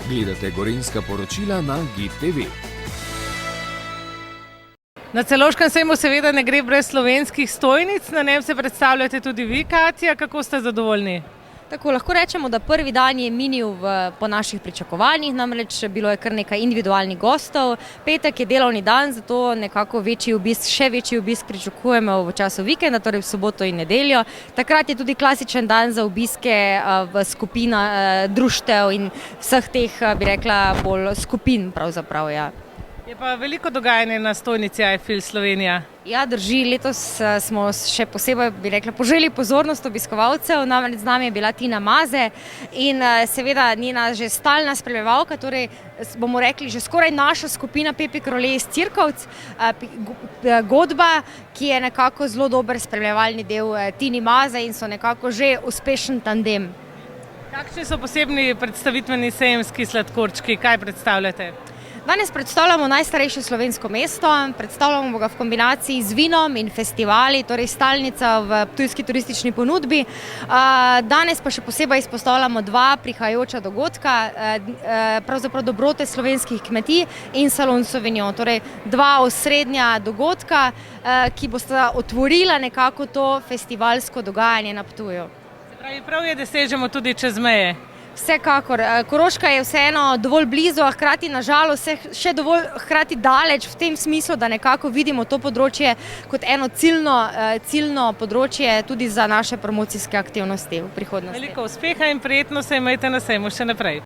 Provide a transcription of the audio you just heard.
Gledate Gorenjska poročila na GID TV. Na Celovškem sejmu seveda ne gre brez slovenskih stojnic, na njem se predstavljate tudi vi, Katja, kako ste zadovoljni? Tako, lahko rečemo, da prvi dan je minil po naših pričakovanjih, namreč bilo je kar nekaj individualnih gostov. Petek je delovni dan, zato nekako še večji obisk pričakujemo v času vikenda, torej v soboto in nedeljo. Takrat je tudi klasičen dan za obiske v skupina društev in vseh teh, bi rekla, bolj skupin pravzaprav, ja. Je pa veliko dogajanja na stojnici iFeel Slovenija. Ja, drži, letos smo še posebej, bi rekla, poželi pozornost obiskovalcev, namreč z nami je bila Tina Maze in seveda njena že stalna spremljevalka, torej bomo rekli že skoraj naša skupina Pepi Krole iz Cirkovc, Godba, ki je nekako zelo dober spremljevalni del Tini Maze in so nekako že uspešen tandem. Kakšni so posebni predstavitveni sejemski sladkorčki, kaj predstavljate? Danes predstavljamo najstarejše slovensko mesto, predstavljamo ga v kombinaciji z vinom in festivali, torej stalnica v ptujski turistični ponudbi. Danes pa še posebej izpostavljamo dva prihajajoča dogodka, pravzaprav dobrote slovenskih kmetij in Salon Sauvignon, torej dva osrednja dogodka, ki bosta otvorila nekako to festivalsko dogajanje na Ptuju. Se pravi, prav je, da sežemo tudi čez meje. Vsekakor. Koroška je vseeno dovolj blizu, a hkrati nažalost še dovolj hkrati daleč v tem smislu, da nekako vidimo to področje kot eno ciljno področje tudi za naše promocijske aktivnosti v prihodnosti. Veliko uspeha in prijetno se imejte na sejmu še naprej.